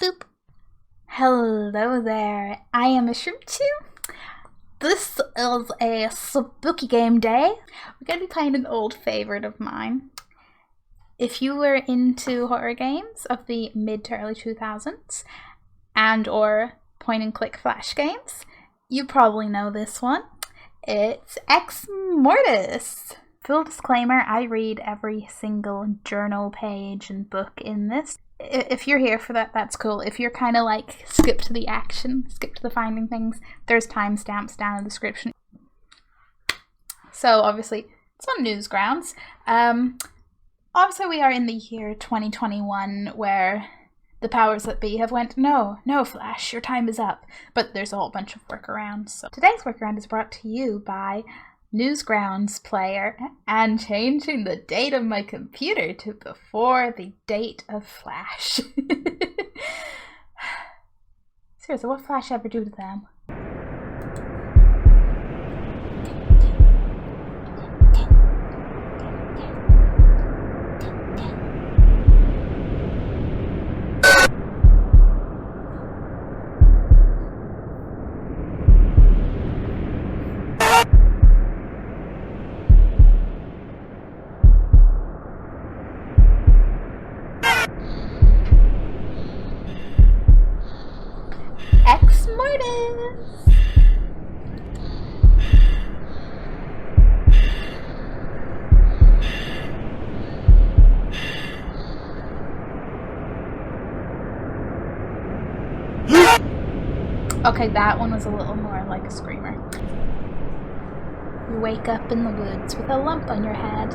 Boop. Hello there, I am Mushroom2. This is a spooky game day. We're going to be playing an old favorite of mine. If you were into horror games of the mid to early 2000s and or point and click flash games, you probably know this one. It's Ex Mortis. Full disclaimer, I read every single journal page and book in this. If you're here for that, that's cool. If you're kind of like, skip to the action, skip to the finding things, there's timestamps down in the description. So obviously, it's on Newsgrounds. Obviously we are in the year 2021 where the powers that be have went, no, Flash, your time is up. But there's a whole bunch of workarounds. So today's workaround is brought to you by Newsgrounds player and changing the date of my computer to before the date of Flash. Seriously, what Flash ever do to them? Ex Mortis! Okay, that one was a little more like a screamer. You wake up in the woods with a lump on your head.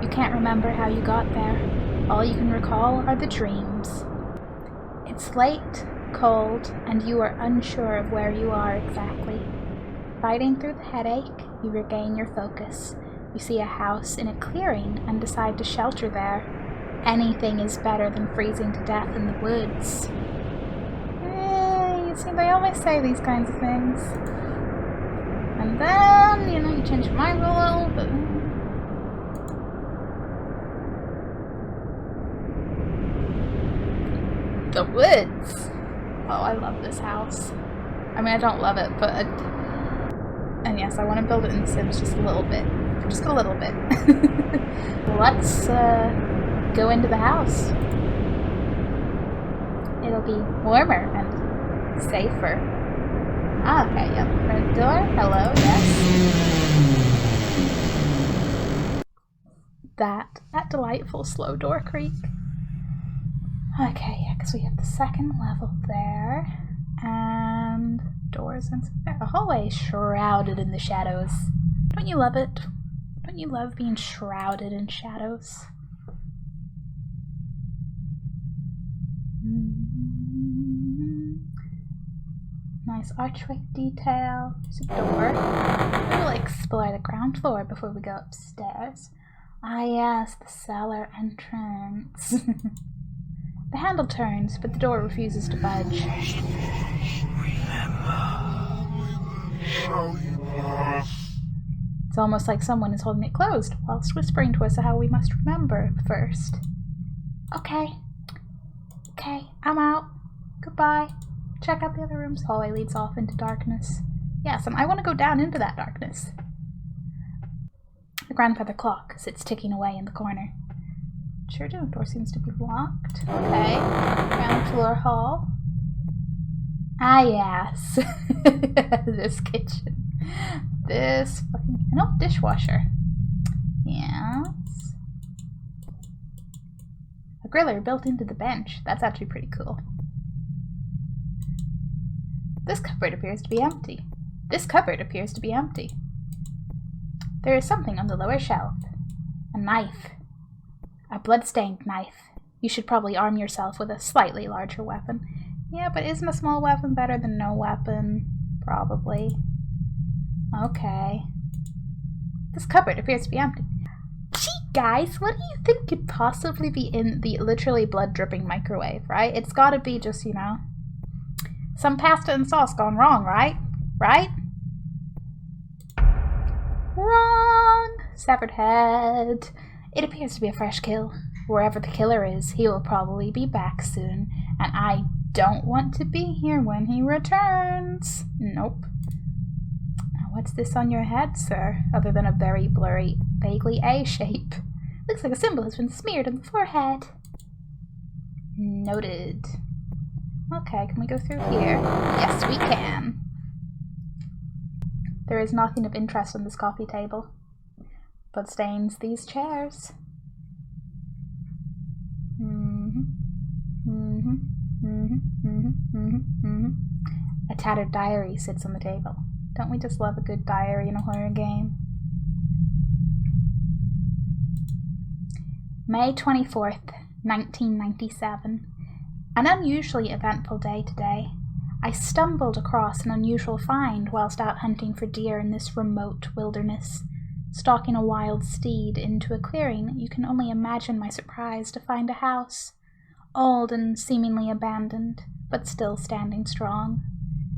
You can't remember how you got there. All you can recall are the dreams. It's late, cold, and you are unsure of where you are exactly. Fighting through the headache, you regain your focus. You see a house in a clearing and decide to shelter there. Anything is better than freezing to death in the woods. You see, they always say these kinds of things. And then, you change your mind a little bit. The woods! Oh, I love this house. I mean, I don't love it, but... And yes, I want to build it in The Sims just a little bit. Just a little bit. Let's go into the house. It'll be warmer and safer. Ah, okay, yep. Front door. Hello, yes. That delightful slow door creak. Okay, yeah, because we have the second level there, and doors and there. A hallway shrouded in the shadows. Don't you love it? Don't you love being shrouded in shadows? Nice archway detail. There's a door. We'll explore the ground floor before we go upstairs. Ah yes, the cellar entrance. The handle turns, but the door refuses to budge. It's almost like someone is holding it closed, whilst whispering to us how we must remember first. Okay, I'm out. Goodbye. Check out the other rooms. The hallway leads off into darkness. Yes, and I want to go down into that darkness. The grandfather clock sits ticking away in the corner. Sure do. Door seems to be locked. Okay. Ground floor hall. Ah, yes. This kitchen. This fucking... an old dishwasher. Yes. A griller built into the bench. That's actually pretty cool. This cupboard appears to be empty. There is something on the lower shelf. A knife. A blood-stained knife. You should probably arm yourself with a slightly larger weapon. Yeah, but isn't a small weapon better than no weapon? Probably. Okay. This cupboard appears to be empty. Gee, guys, what do you think could possibly be in the literally blood-dripping microwave, right? It's gotta be just, some pasta and sauce gone wrong, right? Right? Wrong! Severed head. It appears to be a fresh kill. Wherever the killer is, he will probably be back soon, and I don't want to be here when he returns. Nope. What's this on your head, sir, other than a very blurry, vaguely A shape? Looks like a symbol has been smeared on the forehead. Noted. Okay, can we go through here? Yes, we can. There is nothing of interest on this coffee table, but stains these chairs. A tattered diary sits on the table. Don't we just love a good diary in a horror game? May 24th, 1997. An unusually eventful day today. I stumbled across an unusual find whilst out hunting for deer in this remote wilderness. Stalking a wild steed into a clearing, you can only imagine my surprise to find a house. Old and seemingly abandoned, but still standing strong.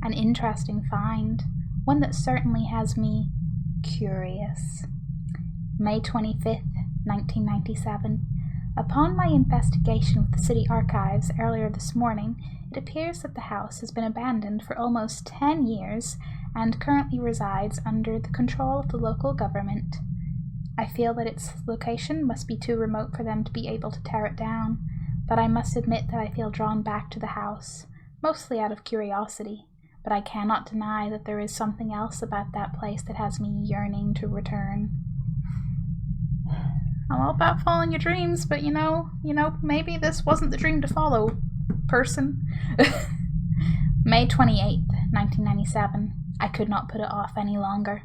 An interesting find, one that certainly has me curious. May 25th, 1997. Upon my investigation with the city archives earlier this morning, it appears that the house has been abandoned for almost 10 years and currently resides under the control of the local government. I feel that its location must be too remote for them to be able to tear it down, but I must admit that I feel drawn back to the house, mostly out of curiosity, but I cannot deny that there is something else about that place that has me yearning to return. I'm all about following your dreams, but you know, maybe this wasn't the dream to follow, person. May 28th, 1997. I could not put it off any longer.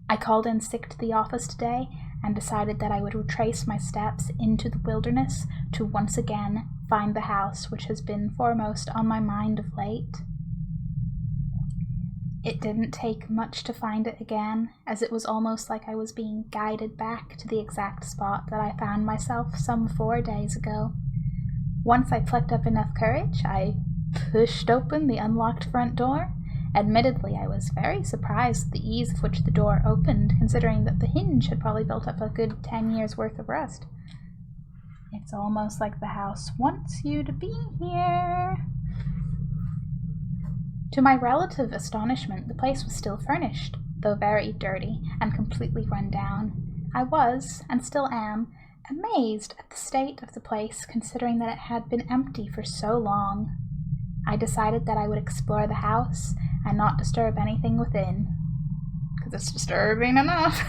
I called in sick to the office today and decided that I would retrace my steps into the wilderness to once again find the house which has been foremost on my mind of late. It didn't take much to find it again, as it was almost like I was being guided back to the exact spot that I found myself some 4 days ago. Once I plucked up enough courage, I pushed open the unlocked front door. Admittedly, I was very surprised at the ease with which the door opened, considering that the hinge had probably built up a good 10 years' worth of rust. It's almost like the house wants you to be here. To my relative astonishment, the place was still furnished, though very dirty and completely run down. I was, and still am, amazed at the state of the place, considering that it had been empty for so long. I decided that I would explore the house and not disturb anything within, because it's disturbing enough.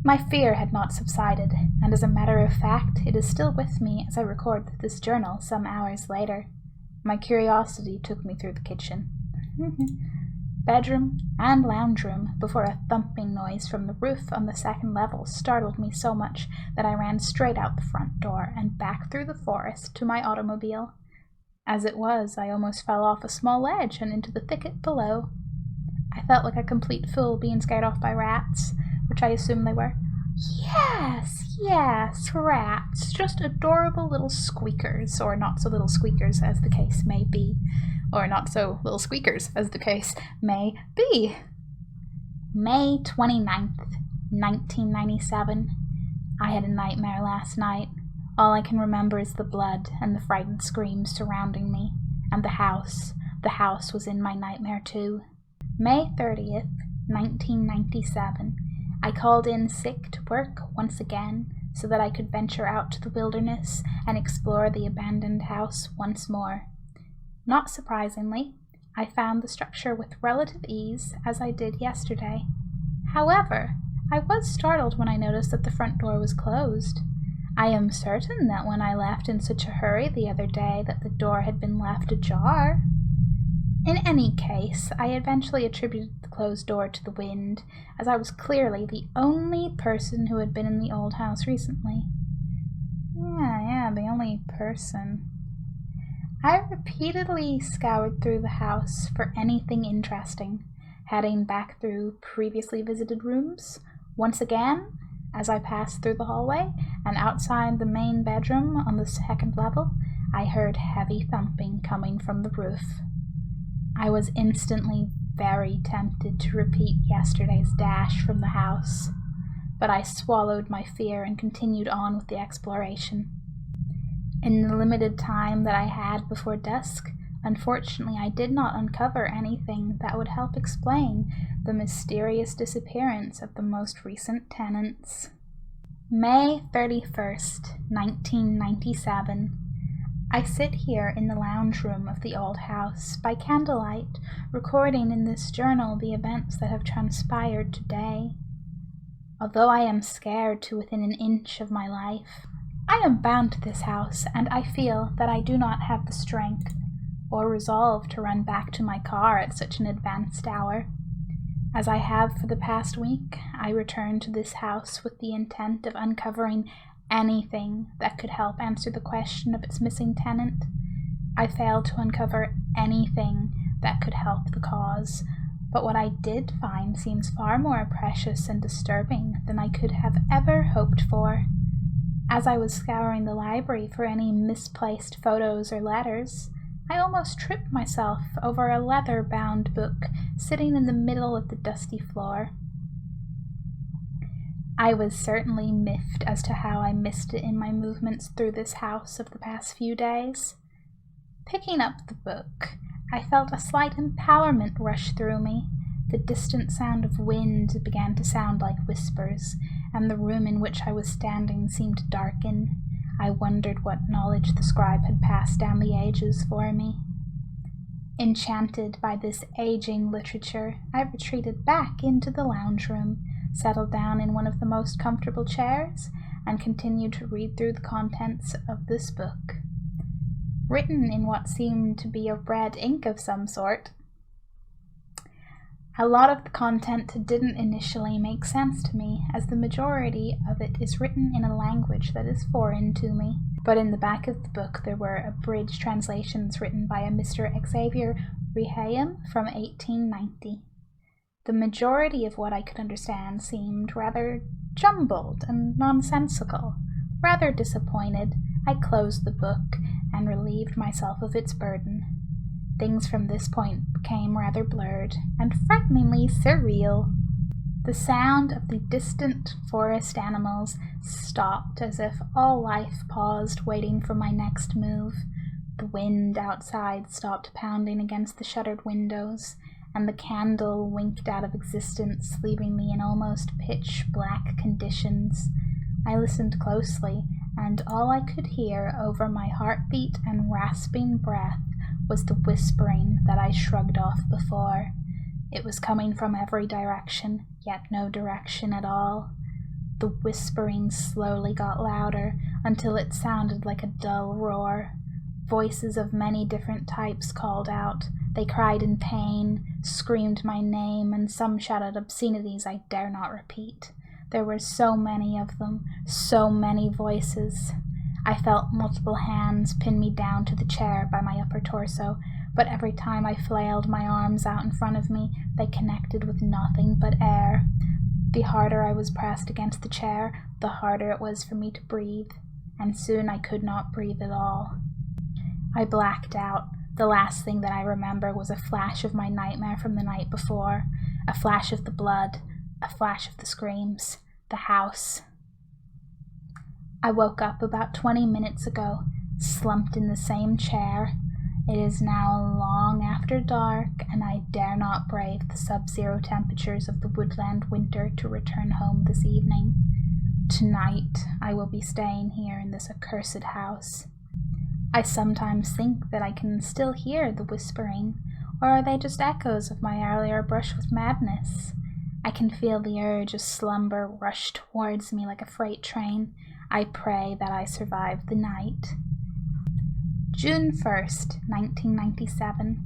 My fear had not subsided, and as a matter of fact, it is still with me as I record this journal some hours later. My curiosity took me through the kitchen, bedroom, and lounge room before a thumping noise from the roof on the second level startled me so much that I ran straight out the front door and back through the forest to my automobile. As it was, I almost fell off a small ledge and into the thicket below. I felt like a complete fool being scared off by rats, which I assumed they were. Yes, rats. Just adorable little squeakers, or not so little squeakers as the case may be. Or not so little squeakers as the case may be. May 29th, 1997. I had a nightmare last night. All I can remember is the blood and the frightened screams surrounding me. And the house. The house was in my nightmare too. May 30th, 1997. I called in sick to work once again, so that I could venture out to the wilderness and explore the abandoned house once more. Not surprisingly, I found the structure with relative ease, as I did yesterday. However, I was startled when I noticed that the front door was closed. I am certain that when I left in such a hurry the other day that the door had been left ajar. In any case, I eventually attributed the closed door to the wind, as I was clearly the only person who had been in the old house recently. Yeah, the only person. I repeatedly scoured through the house for anything interesting, heading back through previously visited rooms. Once again, as I passed through the hallway and outside the main bedroom on the second level, I heard heavy thumping coming from the roof. I was instantly very tempted to repeat yesterday's dash from the house, but I swallowed my fear and continued on with the exploration. In the limited time that I had before dusk, unfortunately I did not uncover anything that would help explain the mysterious disappearance of the most recent tenants. May 31st, 1997. I sit here in the lounge room of the old house by candlelight, recording in this journal the events that have transpired today. Although I am scared to within an inch of my life, I am bound to this house, and I feel that I do not have the strength or resolve to run back to my car at such an advanced hour. As I have for the past week, I return to this house with the intent of uncovering anything that could help answer the question of its missing tenant. I failed to uncover anything that could help the cause, but what I did find seems far more precious and disturbing than I could have ever hoped for. As I was scouring the library for any misplaced photos or letters, I almost tripped myself over a leather-bound book sitting in the middle of the dusty floor. I was certainly miffed as to how I missed it in my movements through this house of the past few days. Picking up the book, I felt a slight empowerment rush through me. The distant sound of wind began to sound like whispers, and the room in which I was standing seemed to darken. I wondered what knowledge the scribe had passed down the ages for me. Enchanted by this aging literature, I retreated back into the lounge room, settled down in one of the most comfortable chairs, and continued to read through the contents of this book. Written in what seemed to be a red ink of some sort. A lot of the content didn't initially make sense to me, as the majority of it is written in a language that is foreign to me. But in the back of the book there were abridged translations written by a Mr. Xavier Rehaim from 1890. The majority of what I could understand seemed rather jumbled and nonsensical. Rather disappointed, I closed the book and relieved myself of its burden. Things from this point became rather blurred and frighteningly surreal. The sound of the distant forest animals stopped as if all life paused, waiting for my next move. The wind outside stopped pounding against the shuttered windows, and the candle winked out of existence, leaving me in almost pitch-black conditions. I listened closely, and all I could hear over my heartbeat and rasping breath was the whispering that I shrugged off before. It was coming from every direction, yet no direction at all. The whispering slowly got louder until it sounded like a dull roar. Voices of many different types called out. They cried in pain, screamed my name, and some shouted obscenities I dare not repeat. There were so many of them, so many voices. I felt multiple hands pin me down to the chair by my upper torso, but every time I flailed my arms out in front of me, they connected with nothing but air. The harder I was pressed against the chair, the harder it was for me to breathe, and soon I could not breathe at all. I blacked out. The last thing that I remember was a flash of my nightmare from the night before, a flash of the blood, a flash of the screams, the house. I woke up about 20 minutes ago, slumped in the same chair. It is now long after dark, and I dare not brave the sub-zero temperatures of the woodland winter to return home this evening. Tonight I will be staying here in this accursed house. I sometimes think that I can still hear the whispering, or are they just echoes of my earlier brush with madness? I can feel the urge of slumber rush towards me like a freight train. I pray that I survive the night. June 1st, 1997.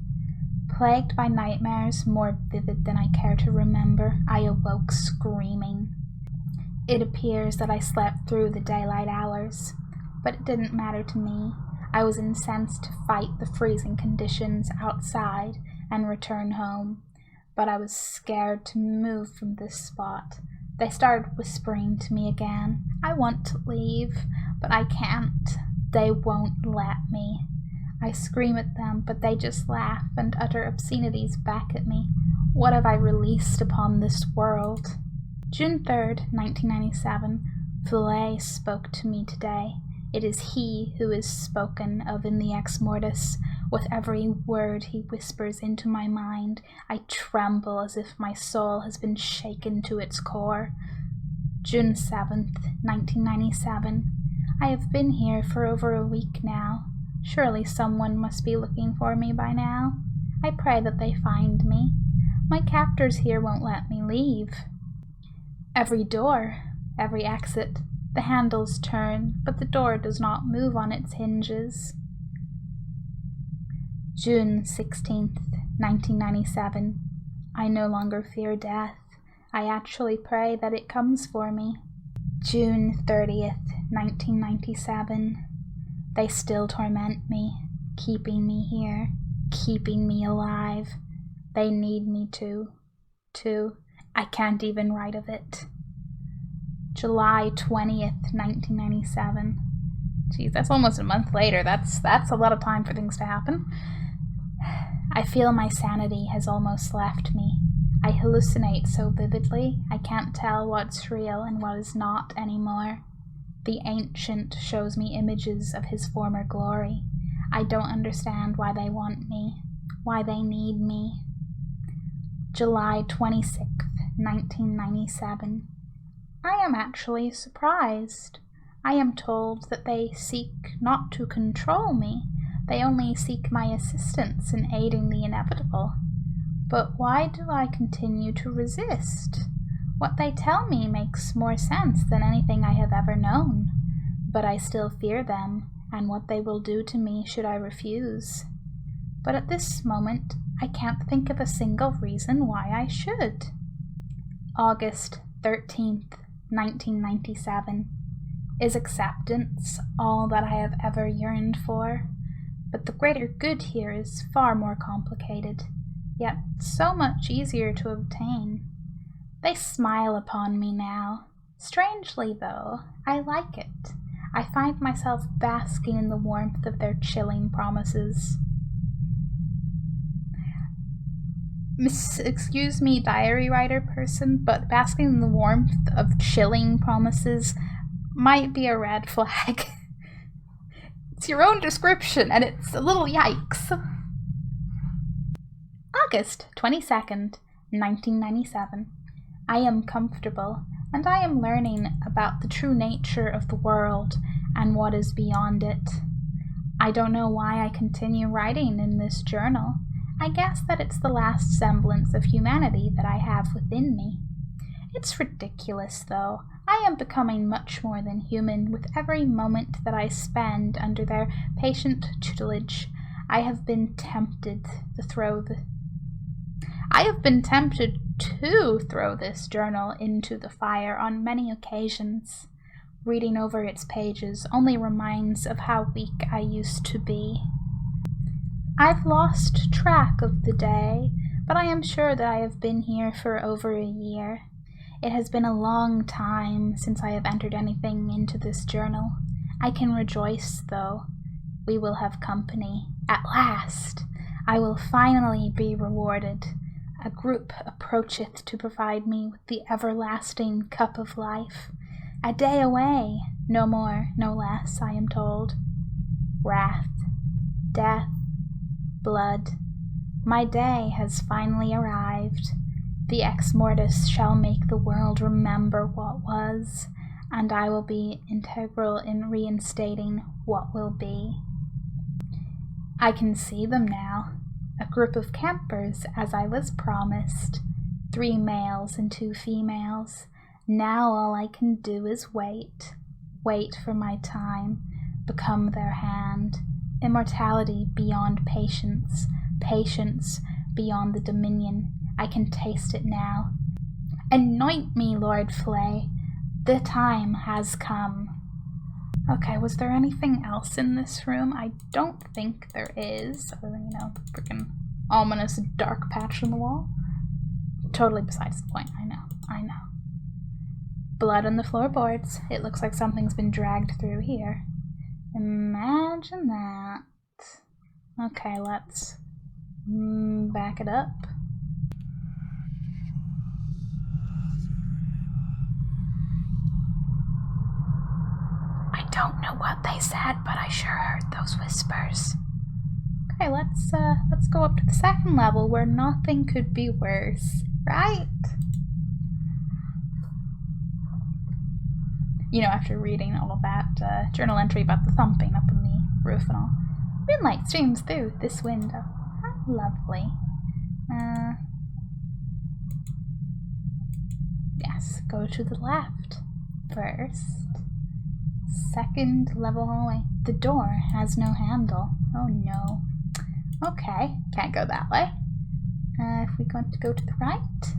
Plagued by nightmares more vivid than I care to remember, I awoke screaming. It appears that I slept through the daylight hours, but it didn't matter to me. I was incensed to fight the freezing conditions outside and return home, but I was scared to move from this spot. They started whispering to me again. I want to leave, but I can't. They won't let me. I scream at them, but they just laugh and utter obscenities back at me. What have I released upon this world? June 3rd, 1997. Valet spoke to me today. It is he who is spoken of in the Ex Mortis. With every word he whispers into my mind, I tremble as if my soul has been shaken to its core. June 7th, 1997. I have been here for over a week now. Surely someone must be looking for me by now. I pray that they find me. My captors here won't let me leave. Every door, every exit, the handles turn, but the door does not move on its hinges. June 16th, 1997. I no longer fear death. I actually pray that it comes for me. June 30th, 1997. They still torment me, keeping me here, keeping me alive. They need me to. I can't even write of it. July 20th, 1997. Geez, that's almost a month later. That's a lot of time for things to happen. I feel my sanity has almost left me. I hallucinate so vividly, I can't tell what's real and what is not anymore. The Ancient shows me images of his former glory. I don't understand why they want me, why they need me. July 26th, 1997. I am actually surprised. I am told that they seek not to control me, they only seek my assistance in aiding the inevitable. But why do I continue to resist? What they tell me makes more sense than anything I have ever known, but I still fear them and what they will do to me should I refuse. But at this moment, I can't think of a single reason why I should. August 13th, 1997. Is acceptance all that I have ever yearned for? But the greater good here is far more complicated, yet so much easier to obtain. They smile upon me now. Strangely, though, I like it. I find myself basking in the warmth of their chilling promises. Excuse me, diary writer person, but basking in the warmth of chilling promises might be a red flag. It's your own description, and it's a little yikes. August 22nd, 1997. I am comfortable, and I am learning about the true nature of the world and what is beyond it. I don't know why I continue writing in this journal. I guess that it's the last semblance of humanity that I have within me. It's ridiculous, though. I am becoming much more than human with every moment that I spend under their patient tutelage. I have been tempted to throw this journal into the fire on many occasions. Reading over its pages only reminds of how weak I used to be. I've lost track of the day, but I am sure that I have been here for over a year. It has been a long time since I have entered anything into this journal. I can rejoice, though. We will have company. At last! I will finally be rewarded. A group approacheth to provide me with the everlasting cup of life. A day away, no more, no less, I am told. Wrath, death, blood. My day has finally arrived. The Ex Mortis shall make the world remember what was, and I will be integral in reinstating what will be. I can see them now, a group of campers as I was promised, 3 males and 2 females. Now all I can do is wait for my time, become their hand. Immortality beyond patience, patience beyond the dominion. I can taste it now. Anoint me, Lord Flay. The time has come. Okay, was there anything else in this room? I don't think there is. Other than, the freaking ominous dark patch on the wall. Totally besides the point, I know. Blood on the floorboards. It looks like something's been dragged through here. Imagine that. Okay, let's back it up. I don't know what they said, but I sure heard those whispers. Okay, let's go up to the second level where nothing could be worse, right? You know, after reading all that journal entry about the thumping up on the roof and all. Moonlight streams through this window. How lovely. Yes, go to the left first. Second level hallway. The door has no handle. Oh no. Okay, can't go that way. If we want to go to the right.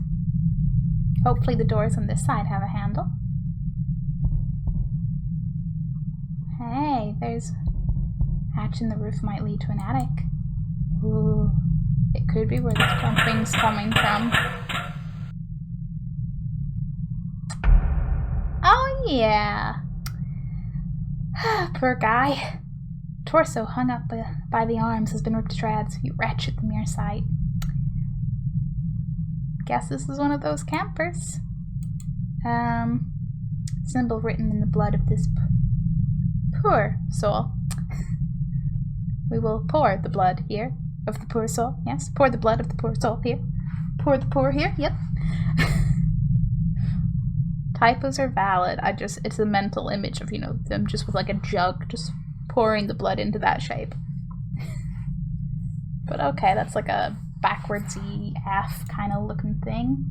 Hopefully the doors on this side have a handle. Hey, there's a hatch in the roof might lead to an attic. Ooh, it could be where this thumping's coming from. Oh yeah. Poor guy. Torso hung up by the arms has been ripped to shreds. You wretch at the mere sight. Guess this is one of those campers. Symbol written in the blood of this poor soul. We will pour the blood here of the poor soul. Yes, pour the blood of the poor soul here. Pour the poor here. Yep. Typos are valid. It's a mental image of, you know, them just with like a jug, just pouring the blood into that shape. But okay, that's like a backwardsy F kind of looking thing.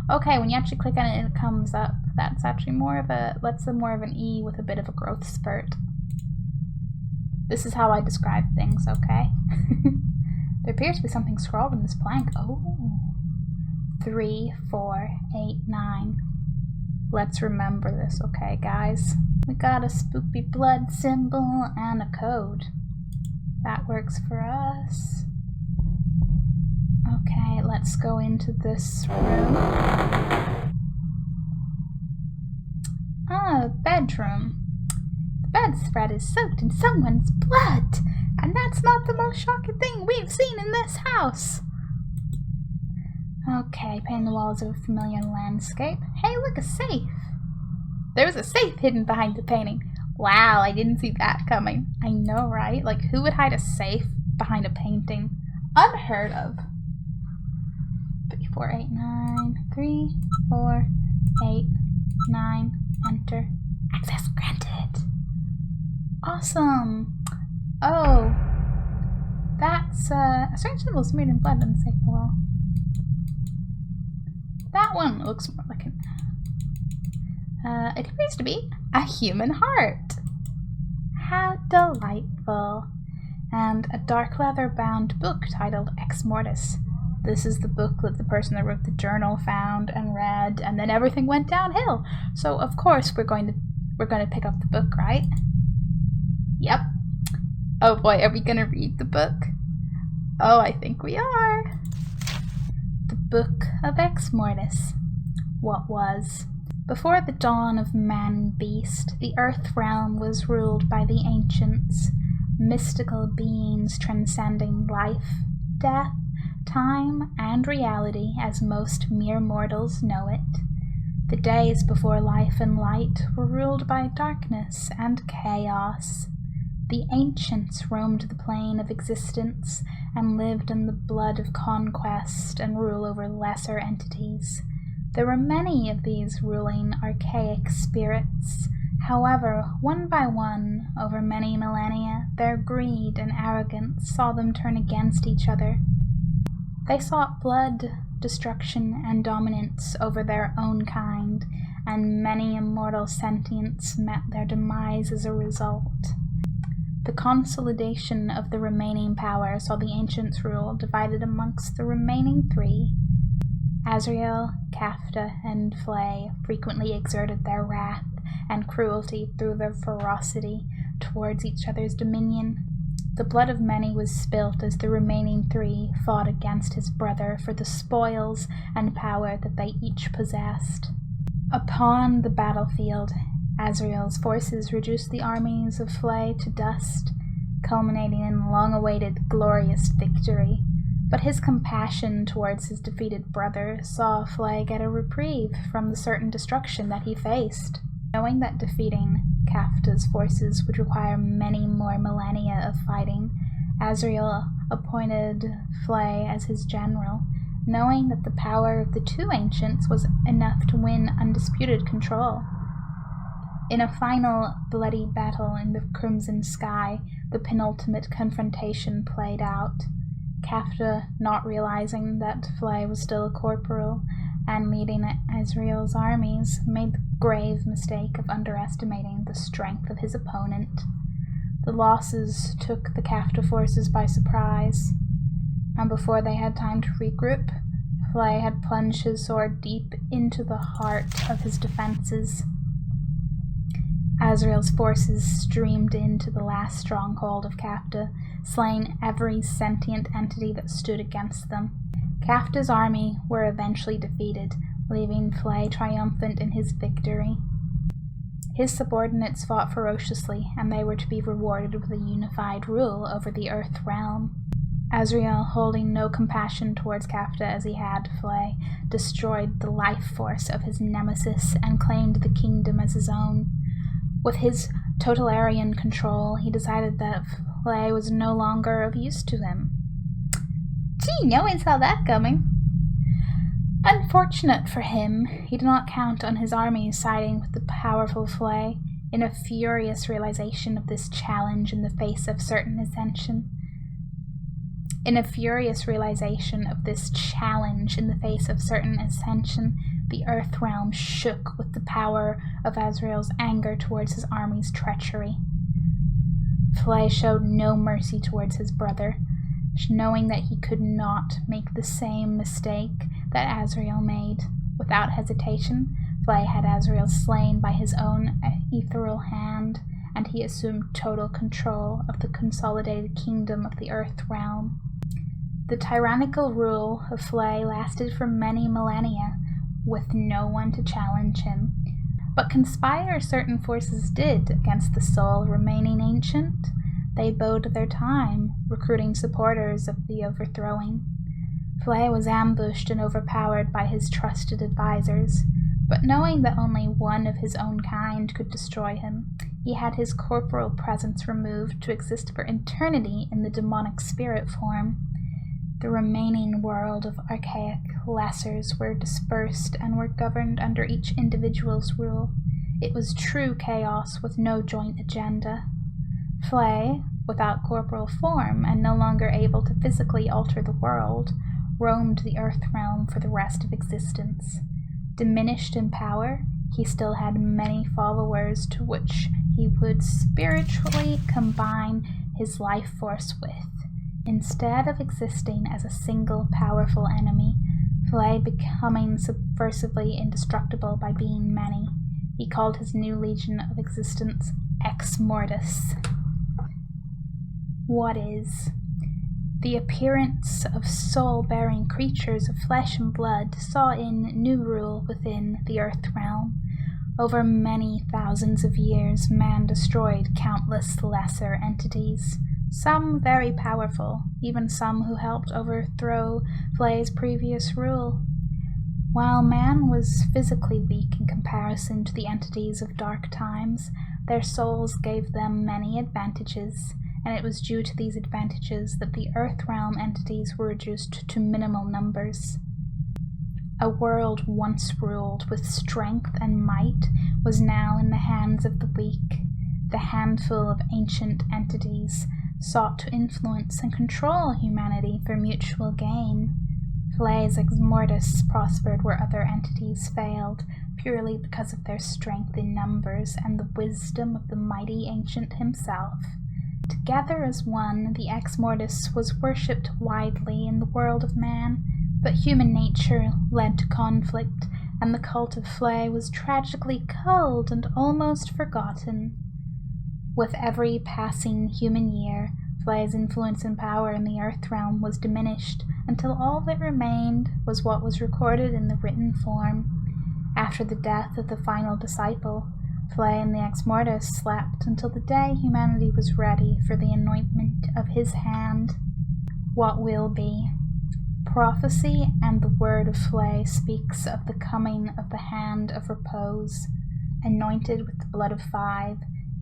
Okay, when you actually click on it, it comes up. That's actually more of an E with a bit of a growth spurt. This is how I describe things, okay? There appears to be something scrawled in this plank. Oh. 3, 4, 8, 9. Let's remember this, okay, guys? We got a spooky blood symbol and a code. That works for us. Okay, let's go into this room. Ah, bedroom. The bedspread is soaked in someone's blood, and that's not the most shocking thing we've seen in this house. Okay, painting the walls of a familiar landscape. Hey, look, a safe. There was a safe hidden behind the painting. Wow, I didn't see that coming. I know, right? Like, who would hide a safe behind a painting? Unheard of. 3, 4, 8, 9. 3, 4, 8, 9. Enter. Access granted. Awesome. Oh. That's, a strange symbol smeared in blood on the safe wall. That one looks more like an... it appears to be a human heart. How delightful. And a dark leather-bound book titled Ex Mortis. This is the book that the person that wrote the journal found and read, and then everything went downhill. So of course we're going to pick up the book, right? Yep. Oh boy, are we gonna read the book? Oh, I think we are. The Book of Ex Mortis. What was? Before the dawn of man and beast, the earth realm was ruled by the ancients, mystical beings transcending life, death, time, and reality as most mere mortals know it. The days before life and light were ruled by darkness and chaos. The ancients roamed the plane of existence and lived in the blood of conquest and rule over lesser entities. There were many of these ruling archaic spirits. However, one by one, over many millennia, their greed and arrogance saw them turn against each other. They sought blood, destruction, and dominance over their own kind, and many immortal sentients met their demise as a result. The consolidation of the remaining power saw the ancients' rule divided amongst the remaining 3. Azrael, Kafta, and Flay frequently exerted their wrath and cruelty through their ferocity towards each other's dominion. The blood of many was spilt as the remaining 3 fought against his brother for the spoils and power that they each possessed. Upon the battlefield, Azrael's forces reduced the armies of Flay to dust, culminating in long-awaited glorious victory. But his compassion towards his defeated brother saw Flay get a reprieve from the certain destruction that he faced. Knowing that defeating Kafta's forces would require many more millennia of fighting, Azrael appointed Flay as his general, knowing that the power of the two ancients was enough to win undisputed control. In a final bloody battle in the crimson sky, the penultimate confrontation played out. Kafta, not realizing that Flay was still a corporal and leading Azrael's armies, made the grave mistake of underestimating the strength of his opponent. The losses took the Kafta forces by surprise, and before they had time to regroup, Flay had plunged his sword deep into the heart of his defenses. Azrael's forces streamed into the last stronghold of Kafta, slaying every sentient entity that stood against them. Kafta's army were eventually defeated, leaving Flay triumphant in his victory. His subordinates fought ferociously, and they were to be rewarded with a unified rule over the Earth realm. Azrael, holding no compassion towards Kafta as he had Flay, destroyed the life force of his nemesis and claimed the kingdom as his own. With his totalitarian control, he decided that Flay was no longer of use to him. Gee, no one saw that coming. Unfortunate for him, he did not count on his army siding with the powerful Flay. In a furious realization of this challenge in the face of certain ascension, the Earth realm shook with the power of Azrael's anger towards his army's treachery. Flay showed no mercy towards his brother, knowing that he could not make the same mistake that Azrael made. Without hesitation, Flay had Azrael slain by his own ethereal hand, and he assumed total control of the consolidated kingdom of the Earth realm. The tyrannical rule of Flay lasted for many millennia, with no one to challenge him. But conspire certain forces did against the sole remaining ancient. They bode their time, recruiting supporters of the overthrowing. Flay was ambushed and overpowered by his trusted advisors, but knowing that only one of his own kind could destroy him, he had his corporal presence removed to exist for eternity in the demonic spirit form. The remaining world of archaic lessers were dispersed and were governed under each individual's rule. It was true chaos with no joint agenda. Flay, without corporal form and no longer able to physically alter the world, roamed the Earth realm for the rest of existence. Diminished in power, he still had many followers to which he would spiritually combine his life force with. Instead of existing as a single powerful enemy, Flay becoming subversively indestructible by being many, he called his new legion of existence Ex Mortis. What is? The appearance of soul-bearing creatures of flesh and blood saw in new rule within the Earth realm. Over many thousands of years, man destroyed countless lesser entities, some very powerful, even some who helped overthrow Flay's previous rule. While man was physically weak in comparison to the entities of dark times, their souls gave them many advantages, and it was due to these advantages that the Earth realm entities were reduced to minimal numbers. A world once ruled with strength and might was now in the hands of the weak. The handful of ancient entities sought to influence and control humanity for mutual gain. Flay's Ex Mortis prospered where other entities failed, purely because of their strength in numbers and the wisdom of the mighty ancient himself. Together as one, the Ex Mortis was worshipped widely in the world of man, but human nature led to conflict, and the cult of Flay was tragically culled and almost forgotten. With every passing human year, Flay's influence and power in the Earth realm was diminished, until all that remained was what was recorded in the written form. After the death of the final disciple, Flay and the Ex Mortis slept until the day humanity was ready for the anointment of his hand. What will be? Prophecy and the word of Flay speaks of the coming of the hand of repose, anointed with the blood of 5,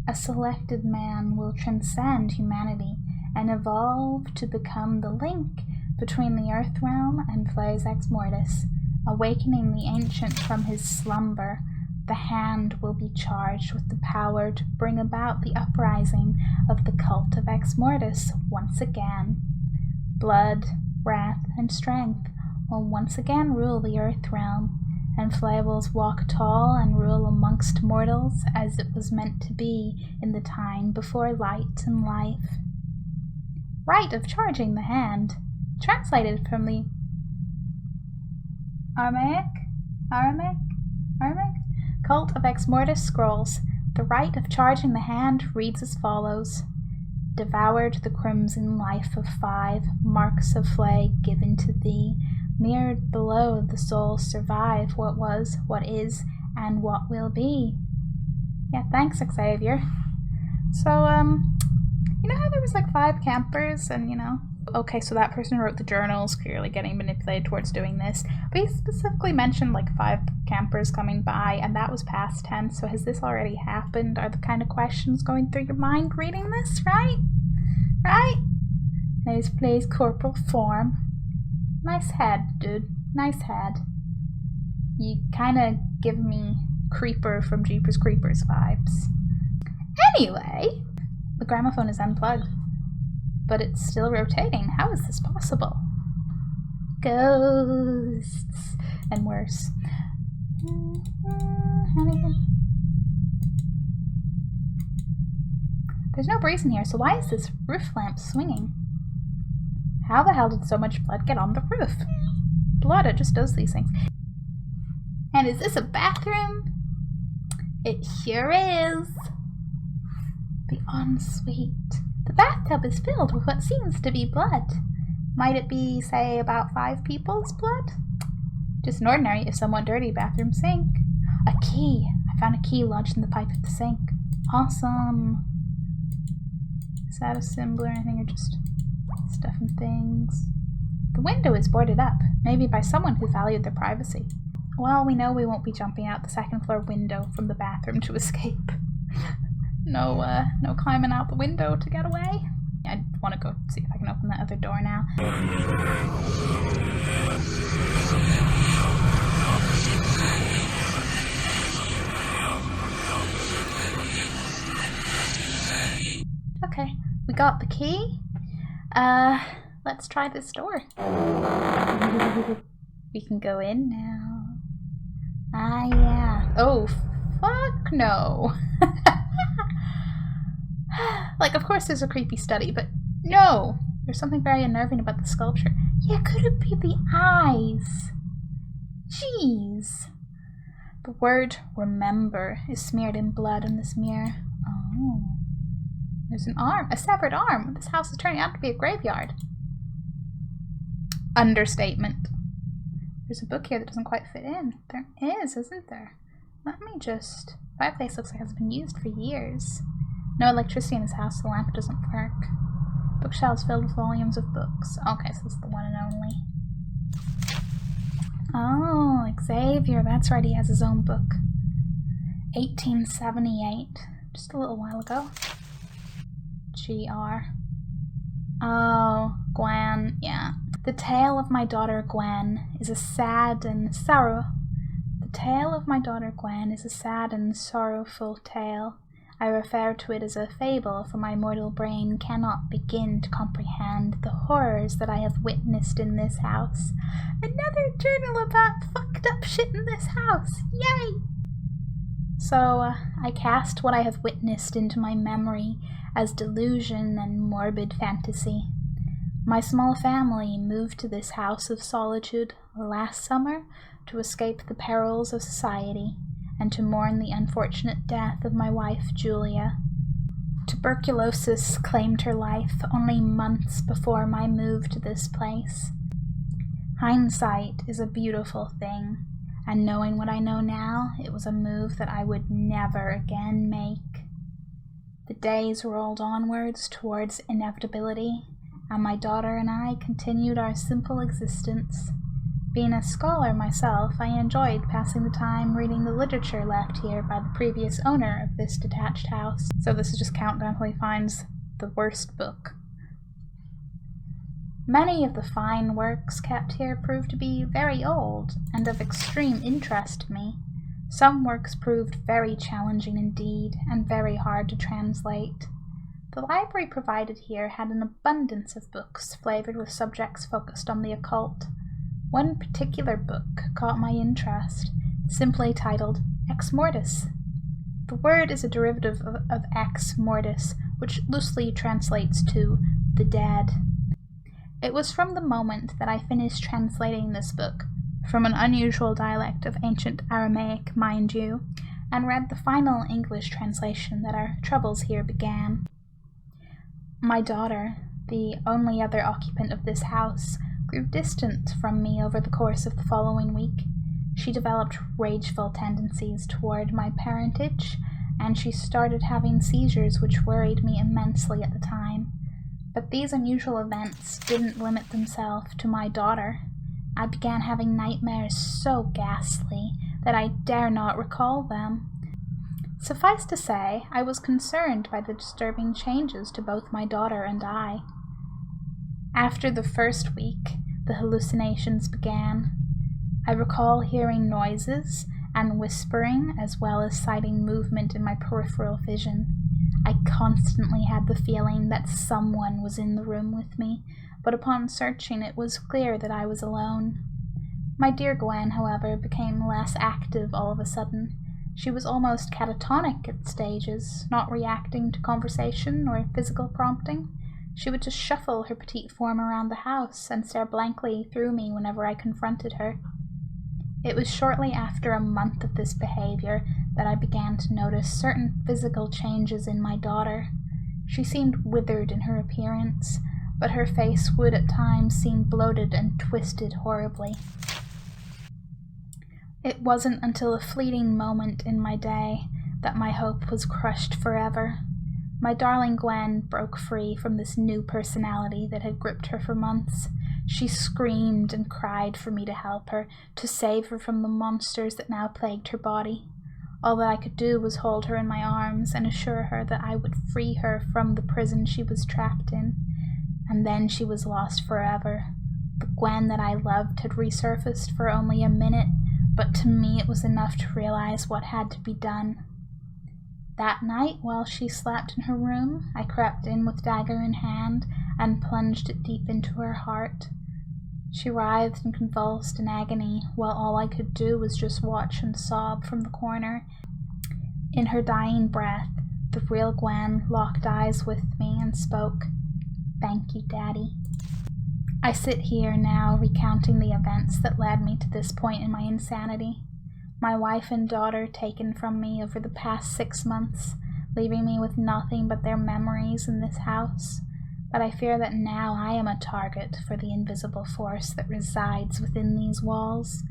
A selected man will transcend humanity and evolve to become the link between the Earthrealm and Flares Ex Mortis, awakening the ancient from his slumber. The hand will be charged with the power to bring about the uprising of the cult of Ex Mortis once again. Blood, wrath, and strength will once again rule the Earthrealm, and Flables walk tall and rule amongst mortals as it was meant to be in the time before light and life. Rite of charging the hand, translated from the Aramaic Cult of Ex Mortis scrolls. The rite of charging the hand reads as follows: Devoured the crimson life of 5, marks of flay given to thee, mirrored below the soul survive what was, what is, and what will be. Yeah, thanks, Xavier. So, you know how there was like 5 campers and, okay, so that person who wrote the journals clearly getting manipulated towards doing this, but he specifically mentioned like 5 campers coming by, and that was past tense. So has this already happened? Are the kind of questions going through your mind reading this, right? There's plays corporal form. Nice head, dude. Nice head. You kind of give me Creeper from Jeepers Creepers vibes. Anyway, the gramophone is unplugged, but it's still rotating. How is this possible? Ghosts. And worse. There's no breeze in here, so why is this roof lamp swinging? How the hell did so much blood get on the roof? Blood, it just does these things. And is this a bathroom? It sure is. The ensuite. The bathtub is filled with what seems to be blood. Might it be, say, about 5 people's blood? Just an ordinary, if somewhat dirty, bathroom sink. A key. I found a key lodged in the pipe of the sink. Awesome. Is that a symbol or anything, or just stuff and things? The window is boarded up, maybe by someone who valued their privacy. Well, we know we won't be jumping out the 2nd floor window from the bathroom to escape. No climbing out the window to get away. I want to go see if I can open that other door now. Okay, we got the key. Let's try this door. We can go in now. Ah, yeah. Oh, fuck no. Like, of course there's a creepy study, but no! There's something very unnerving about the sculpture. Yeah, could it be the eyes? Jeez. The word remember is smeared in blood in this mirror. Oh. There's an arm, a severed arm. This house is turning out to be a graveyard. Understatement. There's a book here that doesn't quite fit in. There is, isn't there? Let me just... Fireplace looks like it's been used for years. No electricity in this house, the lamp doesn't work. Bookshelves filled with volumes of books. Okay, so this is the one and only. Oh, Xavier, that's right, he has his own book. 1878, just a little while ago. GR. Oh, Gwen, yeah. The tale of my daughter Gwen is a sad and sorrowful tale. I refer to it as a fable, for my mortal brain cannot begin to comprehend the horrors that I have witnessed in this house. Another journal about fucked up shit in this house! Yay! So, I cast what I have witnessed into my memory as delusion and morbid fantasy. My small family moved to this house of solitude last summer to escape the perils of society and to mourn the unfortunate death of my wife, Julia. Tuberculosis claimed her life only months before my move to this place. Hindsight is a beautiful thing, and knowing what I know now, it was a move that I would never again make. The days rolled onwards towards inevitability, and my daughter and I continued our simple existence. Being a scholar myself, I enjoyed passing the time reading the literature left here by the previous owner of this detached house. So this is just countdown until he finds the worst book. Many of the fine works kept here proved to be very old and of extreme interest to me. Some works proved very challenging indeed and very hard to translate. The library provided here had an abundance of books flavored with subjects focused on the occult. One particular book caught my interest, simply titled Ex Mortis. The word is a derivative of ex mortis, which loosely translates to the dead. It was from the moment that I finished translating this book, from an unusual dialect of ancient Aramaic, mind you, and read the final English translation that our troubles here began. My daughter, the only other occupant of this house, grew distant from me over the course of the following week. She developed rageful tendencies toward my parentage, and she started having seizures which worried me immensely at the time. But these unusual events didn't limit themselves to my daughter. I began having nightmares so ghastly that I dare not recall them. Suffice to say, I was concerned by the disturbing changes to both my daughter and I. After the first week, the hallucinations began. I recall hearing noises and whispering, as well as sighting movement in my peripheral vision. I constantly had the feeling that someone was in the room with me, but upon searching it was clear that I was alone. My dear Gwen, however, became less active all of a sudden. She was almost catatonic at stages, not reacting to conversation or physical prompting. She would just shuffle her petite form around the house and stare blankly through me whenever I confronted her. It was shortly after a month of this behavior that I began to notice certain physical changes in my daughter. She seemed withered in her appearance, but her face would at times seem bloated and twisted horribly. It wasn't until a fleeting moment in my day that my hope was crushed forever. My darling Gwen broke free from this new personality that had gripped her for months. She screamed and cried for me to help her, to save her from the monsters that now plagued her body. All that I could do was hold her in my arms and assure her that I would free her from the prison she was trapped in. And then she was lost forever. The Gwen that I loved had resurfaced for only a minute, but to me it was enough to realize what had to be done. That night, while she slept in her room, I crept in with dagger in hand and plunged it deep into her heart. She writhed and convulsed in agony, while all I could do was just watch and sob from the corner. In her dying breath, the real Gwen locked eyes with me and spoke, "Thank you, Daddy." I sit here now recounting the events that led me to this point in my insanity. My wife and daughter taken from me over the past 6 months, leaving me with nothing but their memories in this house. But I fear that now I am a target for the invisible force that resides within these walls.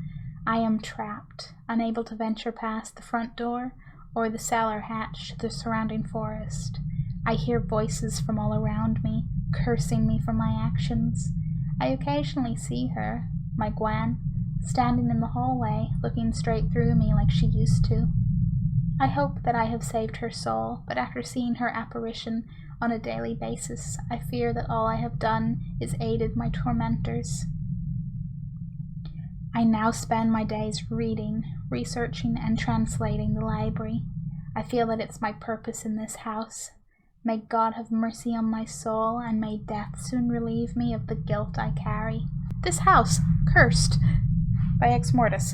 I am trapped, unable to venture past the front door or the cellar hatch to the surrounding forest. I hear voices from all around me, cursing me for my actions. I occasionally see her, my Gwen, standing in the hallway, looking straight through me like she used to. I hope that I have saved her soul, but after seeing her apparition on a daily basis, I fear that all I have done is aided my tormentors. I now spend my days reading, researching, and translating the library. I feel that it's my purpose in this house. May God have mercy on my soul, and may death soon relieve me of the guilt I carry. This house, cursed by Ex Mortis.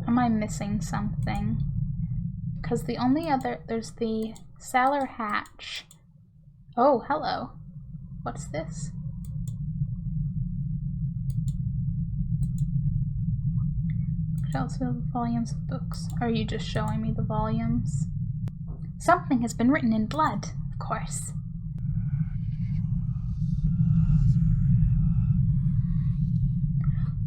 Am I missing something? Because the only other, there's the cellar hatch. Oh, hello. What's this? Shelves filled with volumes of books. Are you just showing me the volumes? Something has been written in blood, of course.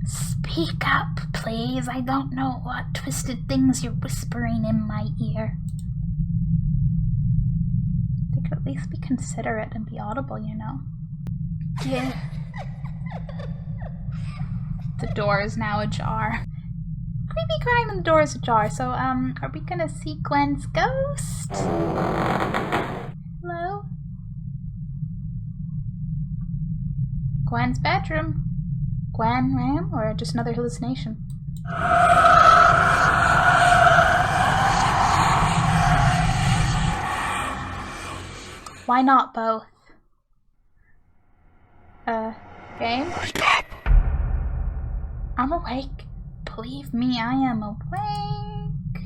Speak up, please. I don't know what twisted things you're whispering in my ear. They could at least be considerate and be audible, you know. Yeah. The door is now ajar. Creepy crying and the door is ajar. So, are we gonna see Gwen's ghost? Hello? Gwen's bedroom. Gwen, Ram, or just another hallucination? Why not both? Game? Wake up! I'm awake. Believe me, I am awake.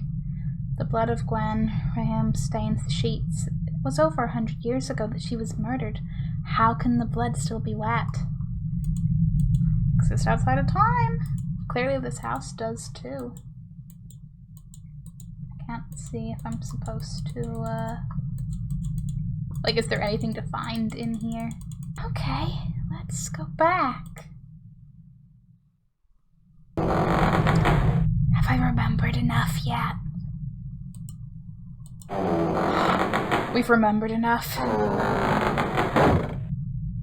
The blood of Gwen Ram stains the sheets. It was over 100 years ago that she was murdered. How can the blood still be wet? Exist outside of time. Clearly this house does too. I can't see if I'm supposed to, like, is there anything to find in here? Okay, let's go back. Have I remembered enough yet? We've remembered enough.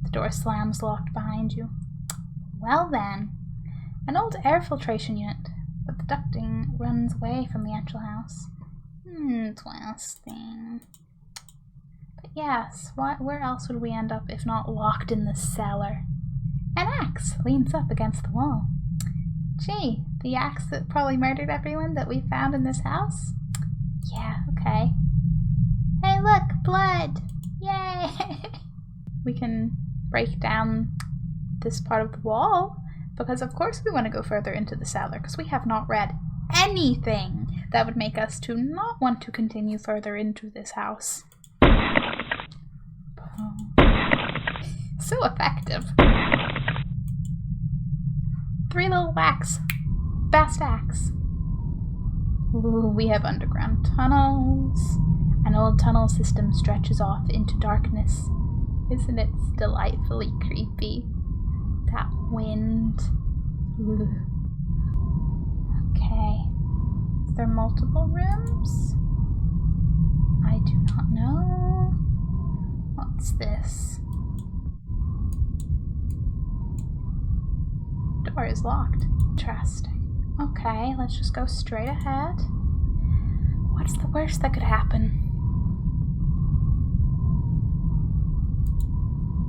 The door slams locked behind you. Well then, an old air filtration unit, but the ducting runs away from the actual house. Interesting. But yes, where else would we end up if not locked in the cellar? An axe leans up against the wall. Gee, the axe that probably murdered everyone that we found in this house? Yeah, okay. Hey look, blood! Yay! We can break down this part of the wall, because of course we want to go further into the cellar, because we have not read anything that would make us to not want to continue further into this house. So effective. 3 little whacks. Fast axe. Ooh, we have underground tunnels. An old tunnel system stretches off into darkness. Isn't it delightfully creepy? That wind. Ooh. Okay. Is there multiple rooms? I do not know. What's this? Door is locked. Interesting. Okay, let's just go straight ahead. What's the worst that could happen?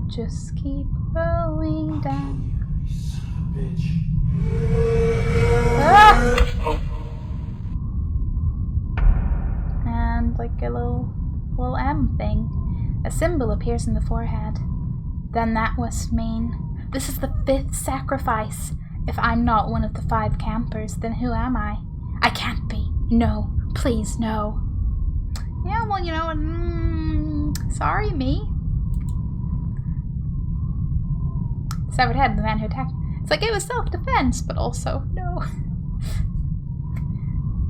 Just keep going down. Bitch. Ah! And like a little M thing. A symbol appears in the forehead. Then that must mean this is the 5th sacrifice. If I'm not one of the 5 campers, then who am I? I can't be. No. Please, no. Yeah, well, you know, sorry, me. Severed head of the man who attacked. It's like it was self-defense, but also, no.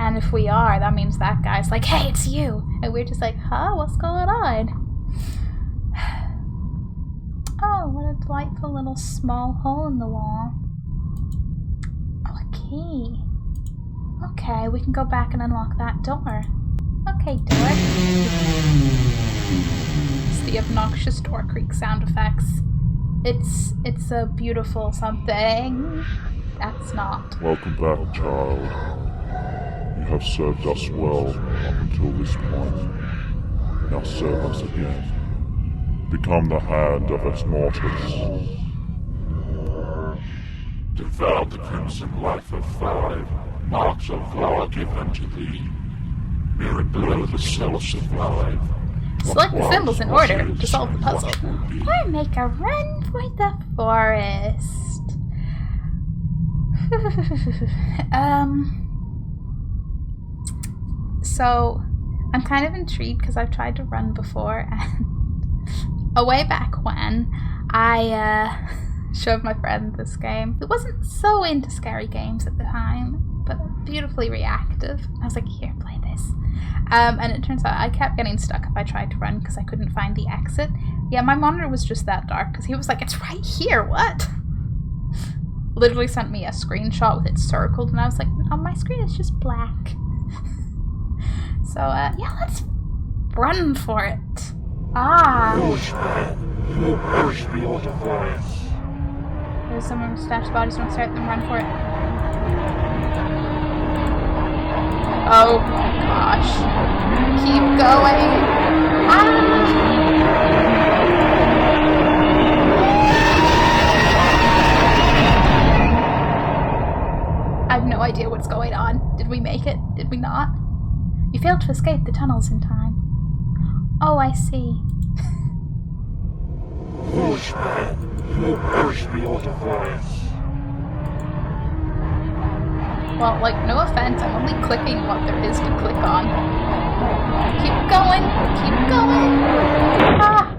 And if we are, that means that guy's like, hey, it's you. And we're just like, huh, what's going on? Oh, what a delightful little small hole in the wall. Oh, a key. Okay, we can go back and unlock that door. Okay, door. It's the obnoxious door creak sound effects. It's a beautiful something. That's not. Welcome back, child. You have served us well up until this point. Now serve us again. Become the hand of Ex Mortis. Devour the crimson life of 5. Marks of flower given to thee. Mirrored below the cells of life. Select the symbols in order to solve the puzzle. Or make a run for the forest. So, I'm kind of intrigued because I've tried to run before, and a way back when I showed my friend this game, who wasn't so into scary games at the time, but beautifully reactive. I was like, here, play this. And it turns out I kept getting stuck if I tried to run because I couldn't find the exit. Yeah, my monitor was just that dark because he was like, it's right here, what? Literally sent me a screenshot with it circled, and I was like, oh, my screen is just black. So, yeah, let's run for it. Ah. There's someone with stashed bodies. Don't start them. Run for it. Oh gosh. Keep going. I have no idea what's going on. Did we make it? Did we not? You failed to escape the tunnels in time. Oh, I see. Foolish man, you will perish beyond avoidance. Well, like, no offense, I'm only clicking what there is to click on. Keep going! Keep going! Ah!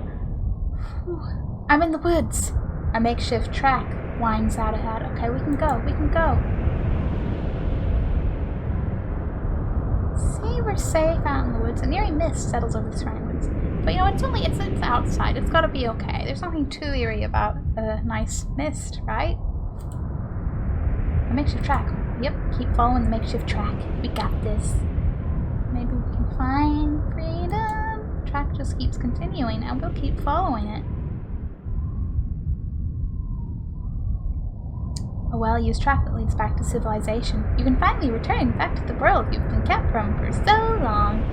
Whew. I'm in the woods. A makeshift track winds out ahead. Okay, we can go. We can go. See, we're safe out in the woods. An eerie mist settles over the surroundings. But you know, it's outside. It's gotta be okay. There's nothing too eerie about a nice mist, right? A makeshift track. Yep, keep following the makeshift track. We got this. Maybe we can find freedom. The track just keeps continuing and we'll keep following it. A well-used track that leads back to civilization. You can finally return back to the world you've been kept from for so long.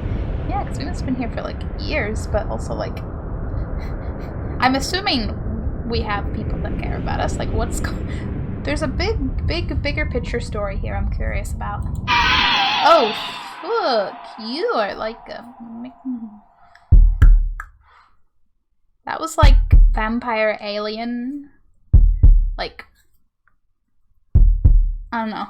Yeah, because we must have been here for like years, but also like... I'm assuming we have people that care about us. Like, what's... There's a bigger picture story here I'm curious about. Oh, fuck. You are like a... That was like vampire alien. Like... I don't know.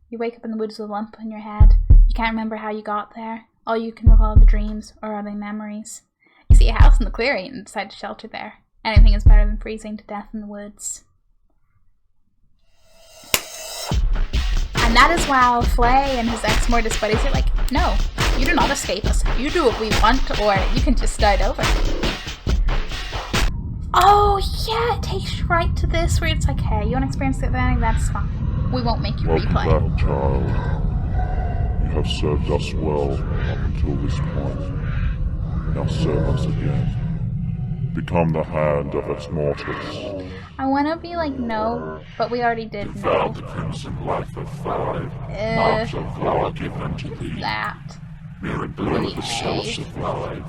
You wake up in the woods with a lump in your head. You can't remember how you got there. All you can recall are the dreams, or are they memories? You see a house in the clearing and decide to shelter there. Anything is better than freezing to death in the woods. And that is why Flay and his ex-Mortis buddies are like, no, you do not escape us. You do what we want, or you can just start over. Oh, yeah, it takes you right to this where it's like, hey, you want to experience the ending? That's fine. We won't make you replay. Welcome back, child. You have served us well up until this point. Now serve us again. Become the hand of Ex Mortis. I want to be like, no, but we already did no. Found the crimson life of five. Marks of flower given to thee. That. Mere and blue of the source of life.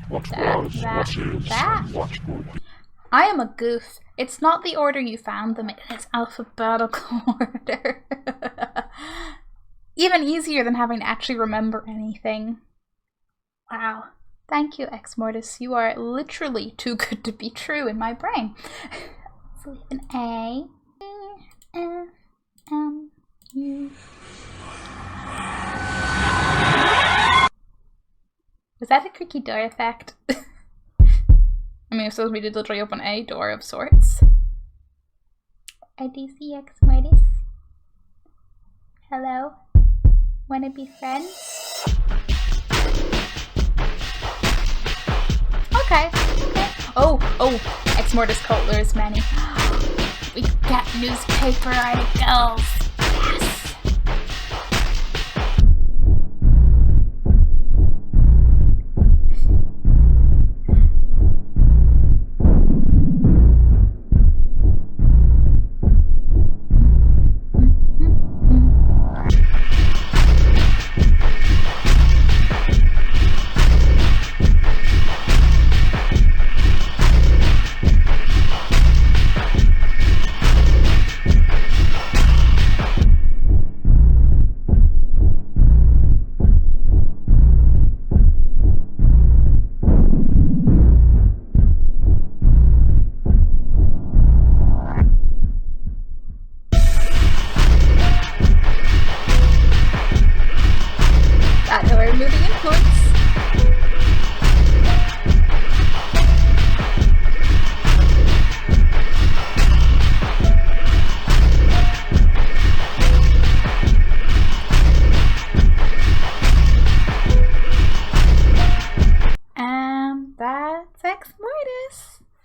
What was, what is, and what will be. I am a goof. It's not the order you found them in, it's alphabetical order. Even easier than having to actually remember anything. Wow. Thank you, Ex Mortis. You are literally too good to be true in my brain. So with an A, F, M, U. Was that a creaky door effect? I mean, I suppose we did literally open a door of sorts. IDC Ex Mortis. Hello? Wanna be friends? Okay. Oh, Ex Mortis cult lures many. We got newspaper articles. Yes.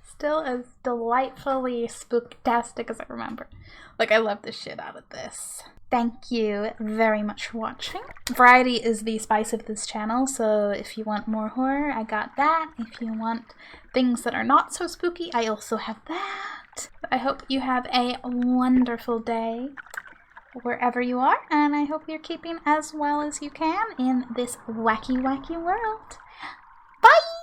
Still as delightfully spooktastic as I remember. Like, I love the shit out of this. Thank you very much for watching. Variety is the spice of this channel, so if you want more horror, I got that. If you want things that are not so spooky, I also have that. that. I hope you have a wonderful day wherever you are, and I hope you're keeping as well as you can in this wacky, wacky world. Bye!